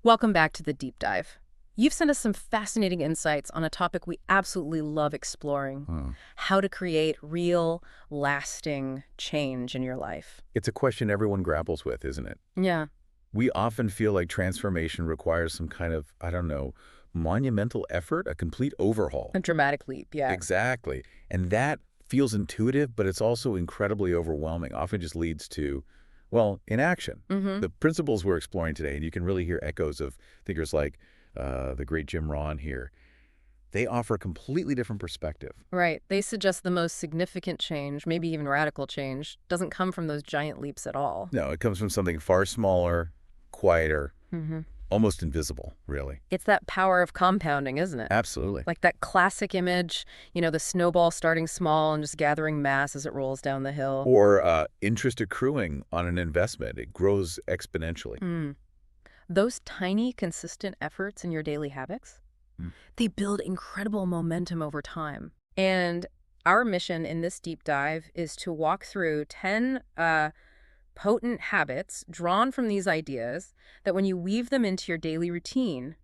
Welcome back to the deep dive. You've sent us some fascinating insights on a topic we absolutely love exploring: how to create real, lasting change in your life. It's a question everyone grapples with, isn't it? Yeah, We often feel like transformation requires some kind of, I don't know, monumental effort, a complete overhaul. a dramatic leap, yeah. Exactly. And that feels intuitive, but it's also incredibly overwhelming, often just leads to, well, inaction. Mm-hmm. The principles we're exploring today, and you can really hear echoes of thinkers like the great Jim Rohn here, they offer a completely different perspective. Right. They suggest the most significant change, maybe even radical change, doesn't come from those giant leaps at all. No, it comes from something far smaller, quieter, Mm-hmm. almost invisible, really. It's that power of compounding, isn't it? Absolutely. Like that classic image, the snowball starting small and just gathering mass as it rolls down the hill. Or interest accruing on an investment. It grows exponentially. Mm. Those tiny, consistent efforts in your daily habits, Mm. they build incredible momentum over time. And our mission in this deep dive is to walk through 10 potent habits drawn from these ideas that when you weave them into your daily routine,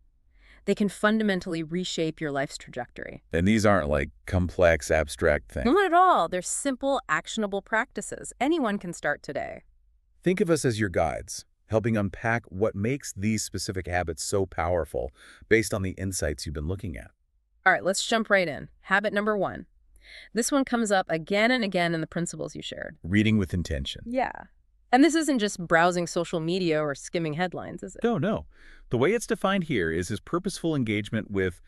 they can fundamentally reshape your life's trajectory. And these aren't like complex, abstract things. Not at all. They're simple, actionable practices. Anyone can start today. Think of us as your guides, helping unpack what makes these specific habits so powerful based on the insights you've been looking at. All right, let's jump right in. Habit number 1. This one comes up again and again in the principles you shared. Reading with intention. Yeah. And this isn't just browsing social media or skimming headlines, is it? No. The way it's defined here is purposeful engagement with,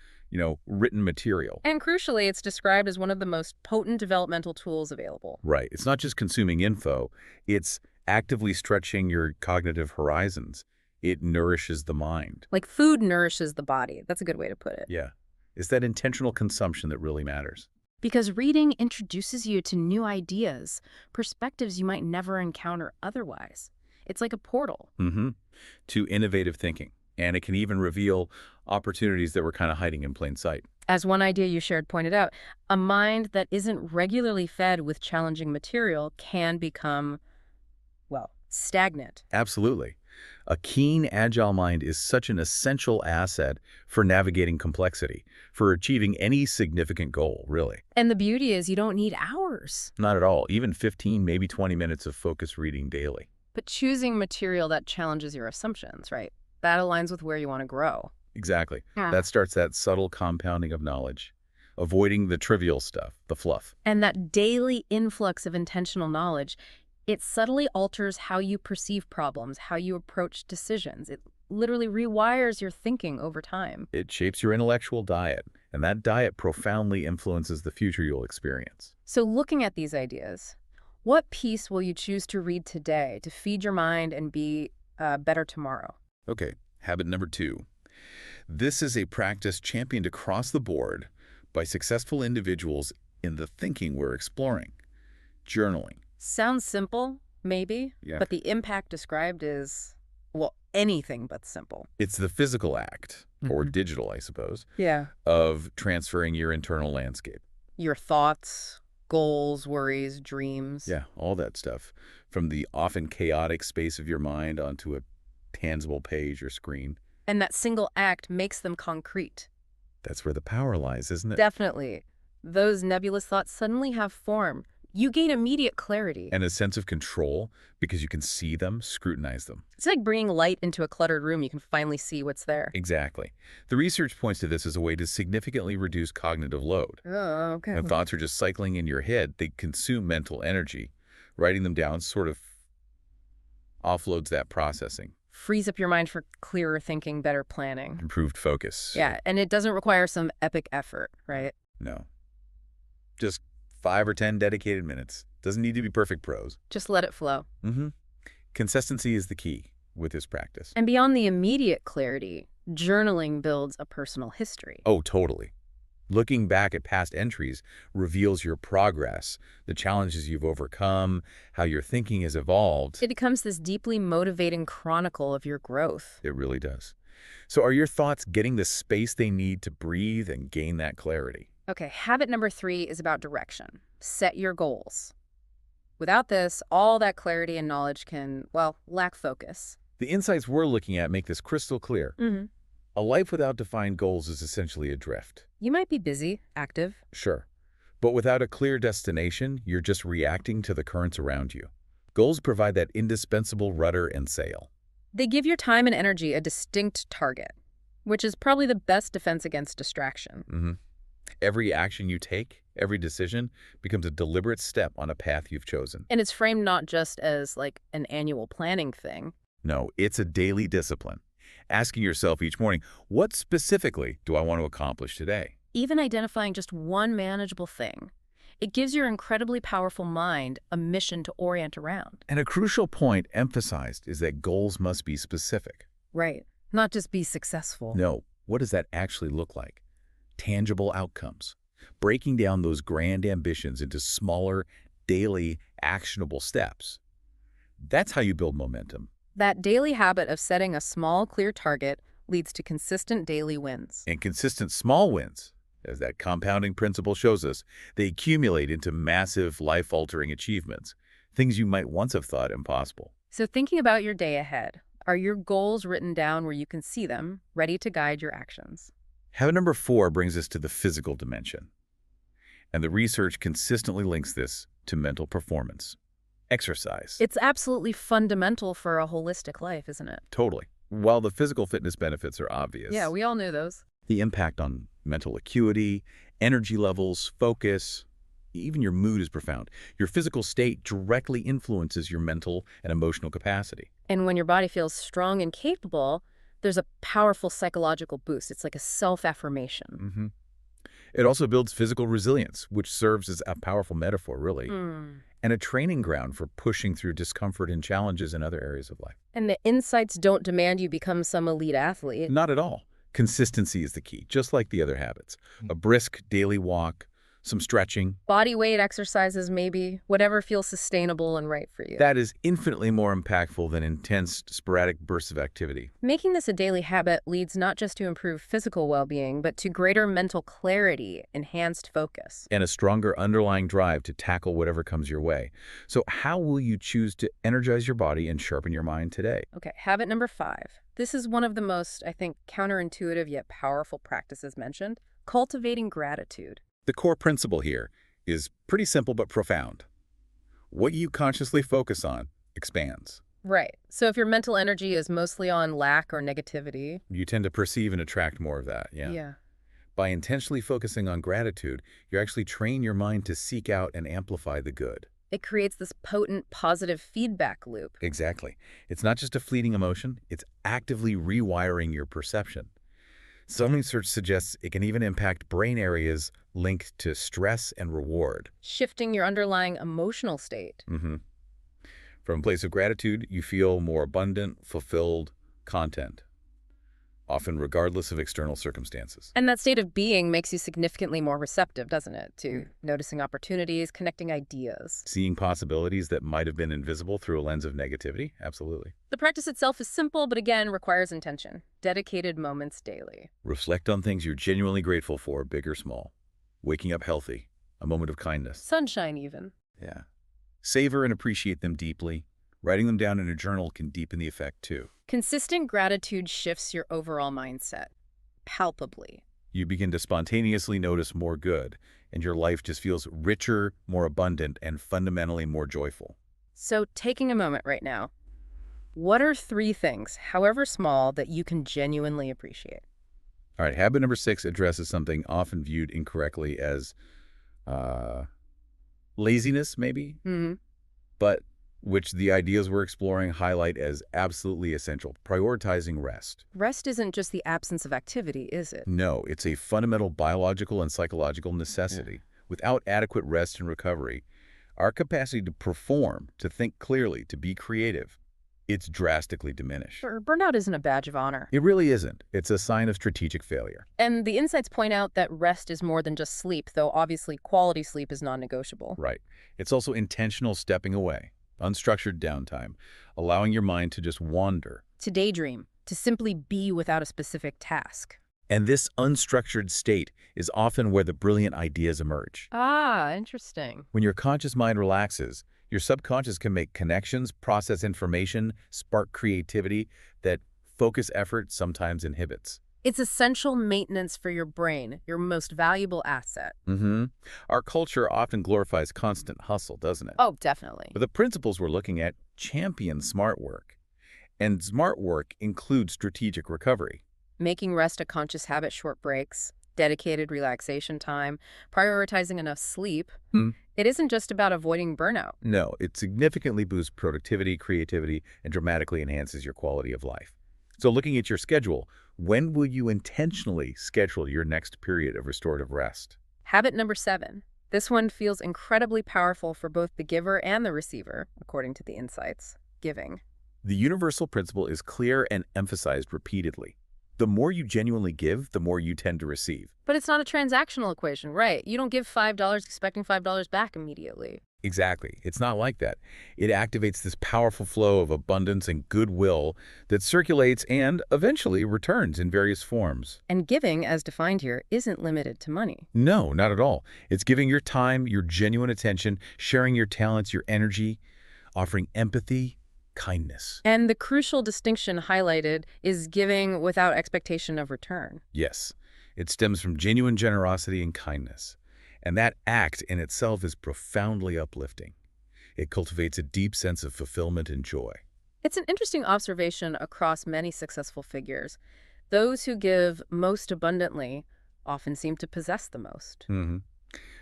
written material. And crucially, it's described as one of the most potent developmental tools available. Right. It's not just consuming info. It's actively stretching your cognitive horizons. It nourishes the mind. Like food nourishes the body. That's a good way to put it. Yeah. It's that intentional consumption that really matters. Because reading introduces you to new ideas, perspectives you might never encounter otherwise. It's like a portal. To innovative thinking. And it can even reveal opportunities that were kind of hiding in plain sight. As one idea you shared pointed out, a mind that isn't regularly fed with challenging material can become, well, stagnant. Absolutely. A keen, agile mind is such an essential asset for navigating complexity, for achieving any significant goal, really. And the beauty is you don't need hours. Not at all. Even 15, maybe 20 minutes of focused reading daily. But choosing material that challenges your assumptions, right? That aligns with where you want to grow. Exactly. Yeah. That starts that subtle compounding of knowledge, avoiding the trivial stuff, the fluff. And that daily influx of intentional knowledge, it subtly alters how you perceive problems, how you approach decisions. It literally rewires your thinking over time. It shapes your intellectual diet, and that diet profoundly influences the future you'll experience. So looking at these ideas, what piece will you choose to read today to feed your mind and be better tomorrow? Okay, habit number 2. This is a practice championed across the board by successful individuals in the thinking we're exploring. Journaling. Sounds simple, maybe, Yeah. but the impact described is, well, anything but simple. It's the physical act, or Mhm. digital, I suppose, Yeah. of transferring your internal landscape. Your thoughts, goals, worries, dreams. Yeah, all that stuff. From the often chaotic space of your mind onto a tangible page or screen. And that single act makes them concrete. That's where the power lies, isn't it? Definitely. Those nebulous thoughts suddenly have form. You gain immediate clarity. And a sense of control because you can see them, scrutinize them. It's like bringing light into a cluttered room. You can finally see what's there. Exactly. The research points to this as a way to significantly reduce cognitive load. Oh, okay. When thoughts are just cycling in your head, they consume mental energy. Writing them down sort of offloads that processing. Frees up your mind for clearer thinking, better planning. Improved focus. Yeah, and it doesn't require some epic effort, right? No. Just 5 or 10 dedicated minutes. Doesn't need to be perfect prose. Just let it flow. Consistency is the key with this practice. And beyond the immediate clarity, journaling builds a personal history. Oh, totally. Looking back at past entries reveals your progress, the challenges you've overcome, how your thinking has evolved. It becomes this deeply motivating chronicle of your growth. It really does. So are your thoughts getting the space they need to breathe and gain that clarity? Okay, habit number 3 is about direction. Set your goals. Without this, all that clarity and knowledge can, well, lack focus. The insights we're looking at make this crystal clear. Hmm. A life without defined goals is essentially adrift. You might be busy, active. Sure. But without a clear destination, you're just reacting to the currents around you. Goals provide that indispensable rudder and sail. They give your time and energy a distinct target, which is probably the best defense against distraction. Every action you take, every decision, becomes a deliberate step on a path you've chosen. And it's framed not just as like an annual planning thing. No, it's a daily discipline. Asking yourself each morning, what specifically do I want to accomplish today? Even identifying just one manageable thing. It gives your incredibly powerful mind a mission to orient around. And a crucial point emphasized is that goals must be specific. Right. Not just be successful. No, what does that actually look like? Tangible outcomes. Breaking down those grand ambitions into smaller, daily, actionable steps. That's how you build momentum. That daily habit of setting a small, clear target leads to consistent daily wins. And consistent small wins, as that compounding principle shows us, they accumulate into massive, life-altering achievements, things you might once have thought impossible. So thinking about your day ahead, are your goals written down where you can see them, ready to guide your actions? Habit number 4 brings us to the physical dimension. And the research consistently links this to mental performance. Exercise. It's absolutely fundamental for a holistic life, isn't it? Totally. While the physical fitness benefits are obvious, Yeah, we all knew those. the impact on mental acuity, energy levels, focus, even your mood is profound. Your physical state directly influences your mental and emotional capacity. And when your body feels strong and capable, there's a powerful psychological boost. It's like a self-affirmation. It also builds physical resilience, which serves as a powerful metaphor, really, and a training ground for pushing through discomfort and challenges in other areas of life. And the insights don't demand you become some elite athlete. Not at all. Consistency is the key, just like the other habits. A brisk daily walk, some stretching. Body weight exercises, maybe, whatever feels sustainable and right for you. That is infinitely more impactful than intense, sporadic bursts of activity. Making this a daily habit leads not just to improved physical well-being, but to greater mental clarity, enhanced focus. And a stronger underlying drive to tackle whatever comes your way. So how will you choose to energize your body and sharpen your mind today? Okay, habit number 5. This is one of the most, I think, counterintuitive yet powerful practices mentioned, cultivating gratitude. The core principle here is pretty simple but profound. What you consciously focus on expands. Right. So if your mental energy is mostly on lack or negativity. You tend to perceive and attract more of that, yeah. By intentionally focusing on gratitude, you actually train your mind to seek out and amplify the good. It creates this potent positive feedback loop. Exactly. It's not just a fleeting emotion, it's actively rewiring your perception. Some research suggests it can even impact brain areas linked to stress and reward. Shifting your underlying emotional state. From a place of gratitude, you feel more abundant, fulfilled, content, often regardless of external circumstances. And that state of being makes you significantly more receptive, doesn't it, to noticing opportunities, connecting ideas. Seeing possibilities that might have been invisible through a lens of negativity? Absolutely. The practice itself is simple, but again, requires intention. Dedicated moments daily. Reflect on things you're genuinely grateful for, big or small. Waking up healthy, a moment of kindness. Sunshine, even. Yeah. Savor and appreciate them deeply. Writing them down in a journal can deepen the effect, too. Consistent gratitude shifts your overall mindset, palpably. You begin to spontaneously notice more good, and your life just feels richer, more abundant, and fundamentally more joyful. So taking a moment right now, what are 3 things, however small, that you can genuinely appreciate? All right, habit number 6 addresses something often viewed incorrectly as laziness, maybe, but which the ideas we're exploring highlight as absolutely essential, prioritizing rest. Rest isn't just the absence of activity, is it? No, it's a fundamental biological and psychological necessity. Without adequate rest and recovery, our capacity to perform, to think clearly, to be creative, it's drastically diminished. Burnout isn't a badge of honor. It really isn't. It's a sign of strategic failure. And the insights point out that rest is more than just sleep, though obviously quality sleep is non-negotiable. Right. It's also intentional stepping away, unstructured downtime, allowing your mind to just wander. To daydream, to simply be without a specific task. And this unstructured state is often where the brilliant ideas emerge. Ah, interesting. When your conscious mind relaxes, Your subconscious can make connections, process information, spark creativity that focus effort sometimes inhibits. It's essential maintenance for your brain, your most valuable asset. hmm Our culture often glorifies constant hustle, doesn't it? Oh, definitely. But the principles we're looking at champion smart work. And smart work includes strategic recovery. Making rest a conscious habit, short breaks, dedicated relaxation time, prioritizing enough sleep. Hmm. It isn't just about avoiding burnout. No, it significantly boosts productivity, creativity, and dramatically enhances your quality of life. So looking at your schedule, when will you intentionally schedule your next period of restorative rest? Habit number 7. This one feels incredibly powerful for both the giver and the receiver, according to the insights. Giving. The universal principle is clear and emphasized repeatedly. The more you genuinely give, the more you tend to receive. But it's not a transactional equation, right? You don't give $5 expecting $5 back immediately. Exactly. It's not like that. It activates this powerful flow of abundance and goodwill that circulates and eventually returns in various forms. And giving, as defined here, isn't limited to money. No, not at all. It's giving your time, your genuine attention, sharing your talents, your energy, offering empathy, kindness. And the crucial distinction highlighted is giving without expectation of return. Yes, it stems from genuine generosity and kindness. And that act in itself is profoundly uplifting. It cultivates a deep sense of fulfillment and joy. It's an interesting observation across many successful figures. Those who give most abundantly often seem to possess the most.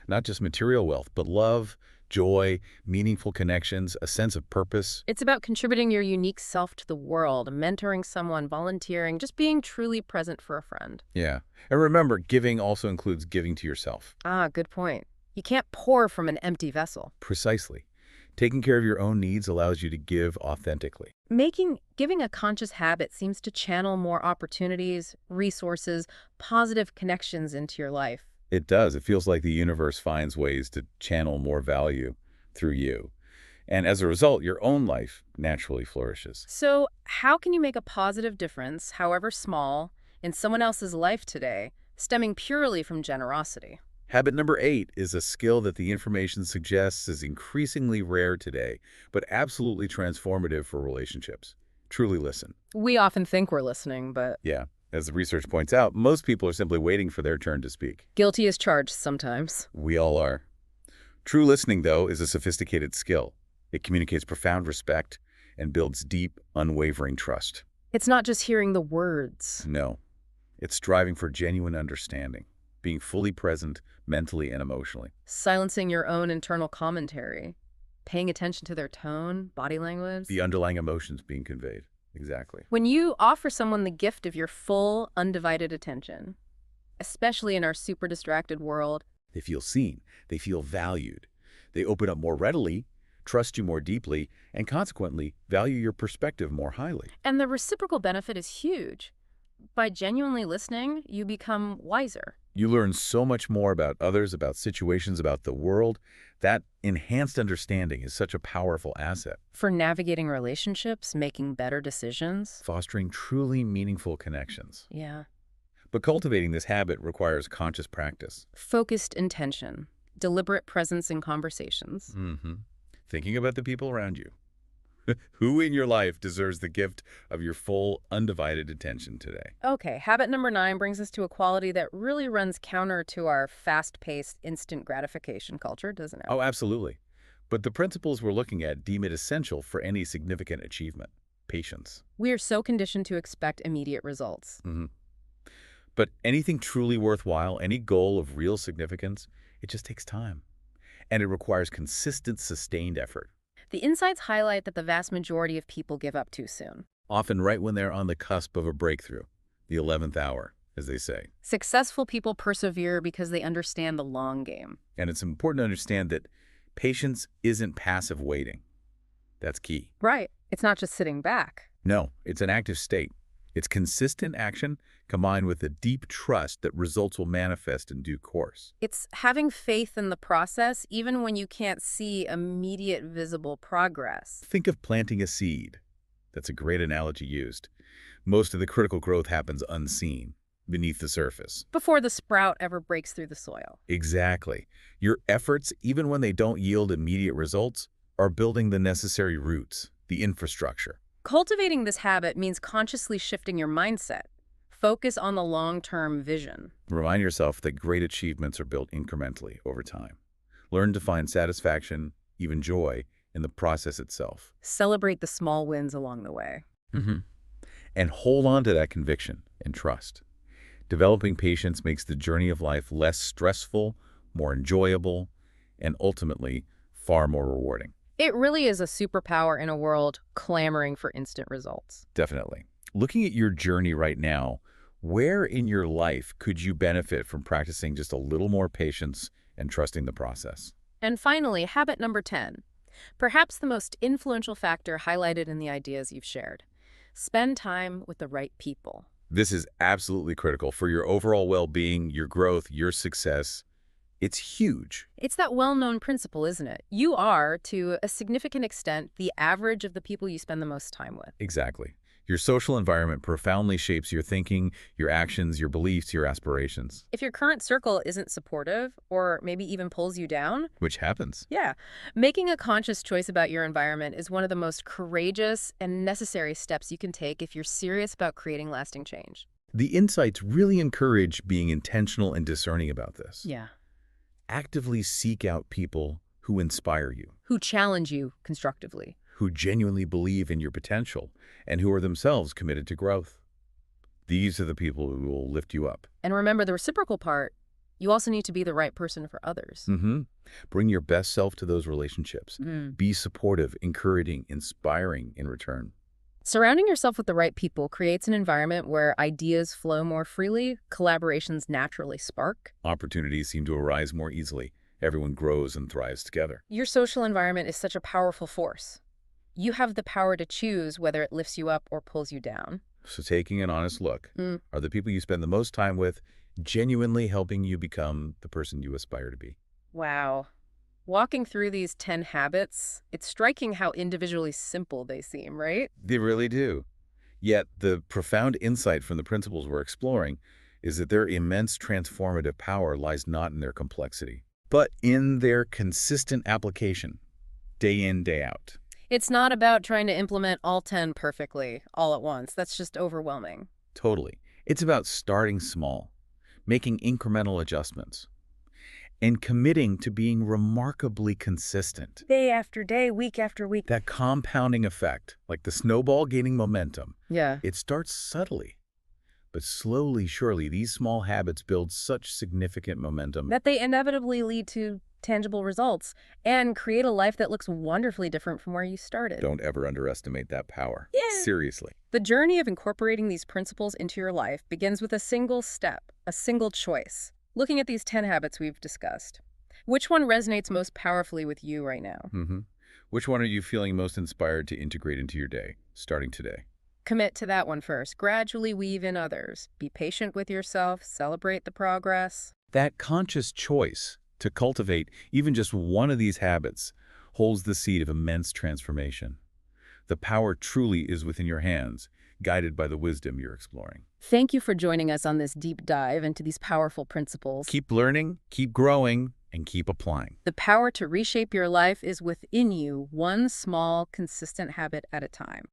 Not just material wealth, but love, joy, meaningful connections, a sense of purpose. It's about contributing your unique self to the world, mentoring someone, volunteering, just being truly present for a friend. Yeah. And remember, giving also includes giving to yourself. Ah, good point. You can't pour from an empty vessel. Precisely. Taking care of your own needs allows you to give authentically. Giving a conscious habit seems to channel more opportunities, resources, positive connections into your life. It does. It feels like the universe finds ways to channel more value through you. And as a result, your own life naturally flourishes. So, how can you make a positive difference, however small, in someone else's life today, stemming purely from generosity? Habit number 8 is a skill that the information suggests is increasingly rare today, but absolutely transformative for relationships. Truly listen. We often think we're listening, but Yeah, as the research points out, most people are simply waiting for their turn to speak. guilty as charged sometimes. We all are. True listening, though, is a sophisticated skill. It communicates profound respect and builds deep, unwavering trust. It's not just hearing the words. No, it's striving for genuine understanding, being fully present mentally and emotionally. Silencing your own internal commentary. Paying attention to their tone, body language. The underlying emotions being conveyed. Exactly. When you offer someone the gift of your full, undivided attention, especially in our super distracted world, They feel seen. They feel valued. They open up more readily, trust you more deeply, and consequently value your perspective more highly. and the reciprocal benefit is huge. By genuinely listening, you become wiser. You learn so much more about others, about situations, about the world. That enhanced understanding is such a powerful asset, For navigating relationships, making better decisions. fostering truly meaningful connections. Yeah. But cultivating this habit requires conscious practice. Focused intention. Deliberate presence in conversations. Thinking about the people around you. Who in your life deserves the gift of your full, undivided attention today? Okay, habit number 9 brings us to a quality that really runs counter to our fast-paced, instant gratification culture, doesn't it? Oh, absolutely. But the principles we're looking at deem it essential for any significant achievement. Patience. We are so conditioned to expect immediate results. But anything truly worthwhile, any goal of real significance, it just takes time. And it requires consistent, sustained effort. The insights highlight that the vast majority of people give up too soon. Often right when they're on the cusp of a breakthrough, the 11th hour, as they say. Successful people persevere because they understand the long game. And it's important to understand that patience isn't passive waiting. That's key. Right. It's not just sitting back. No, it's an active state. It's consistent action combined with a deep trust that results will manifest in due course. It's having faith in the process even when you can't see immediate visible progress. Think of planting a seed. That's a great analogy used. Most of the critical growth happens unseen, beneath the surface. Before the sprout ever breaks through the soil. Exactly. Your efforts, even when they don't yield immediate results, are building the necessary roots, the infrastructure. Cultivating this habit means consciously shifting your mindset. Focus on the long-term vision. Remind yourself that great achievements are built incrementally over time. Learn to find satisfaction, even joy, in the process itself. Celebrate the small wins along the way. hmm And hold on to that conviction and trust. Developing patience makes the journey of life less stressful, more enjoyable, and ultimately far more rewarding. It really is a superpower in a world clamoring for instant results. Definitely. Looking at your journey right now, where in your life could you benefit from practicing just a little more patience and trusting the process? And finally, habit number 10. Perhaps the most influential factor highlighted in the ideas you've shared. Spend time with the right people. This is absolutely critical for your overall well-being, your growth, your success. It's huge. It's that well-known principle, isn't it? You are, to a significant extent, the average of the people you spend the most time with. Exactly. Your social environment profoundly shapes your thinking, your actions, your beliefs, your aspirations. If your current circle isn't supportive, or maybe even pulls you down, Which happens. yeah, making a conscious choice about your environment is one of the most courageous and necessary steps you can take if you're serious about creating lasting change. The insights really encourage being intentional and discerning about this. Yeah. Actively seek out people who inspire you, Who challenge you constructively. who genuinely believe in your potential, and who are themselves committed to growth. These are the people who will lift you up. And remember the reciprocal part, you also need to be the right person for others. Bring your best self to those relationships. Mm. Be supportive, encouraging, inspiring in return. Surrounding yourself with the right people creates an environment where ideas flow more freely, collaborations naturally spark. Opportunities seem to arise more easily. Everyone grows and thrives together. Your social environment is such a powerful force. You have the power to choose whether it lifts you up or pulls you down. So taking an honest look, Mm. are the people you spend the most time with genuinely helping you become the person you aspire to be? Wow. Walking through these 10 habits, it's striking how individually simple they seem, right? They really do. Yet the profound insight from the principles we're exploring is that their immense transformative power lies not in their complexity, but in their consistent application, day in, day out. It's not about trying to implement all 10 perfectly all at once. That's just overwhelming. Totally. It's about starting small, making incremental adjustments, and committing to being remarkably consistent. Day after day, week after week. That compounding effect, like the snowball gaining momentum, Yeah. it starts subtly. But slowly, surely, these small habits build such significant momentum. That they inevitably lead to tangible results and create a life that looks wonderfully different from where you started. Don't ever underestimate that power. Yeah. Seriously. The journey of incorporating these principles into your life begins with a single step, a single choice. Looking at these 10 habits we've discussed, which one resonates most powerfully with you right now? Which one are you feeling most inspired to integrate into your day, starting today? Commit to that one first. Gradually weave in others. Be patient with yourself. Celebrate the progress. That conscious choice to cultivate even just one of these habits holds the seed of immense transformation. The power truly is within your hands, guided by the wisdom you're exploring. Thank you for joining us on this deep dive into these powerful principles. Keep learning, keep growing, and keep applying. The power to reshape your life is within you, one small, consistent habit at a time.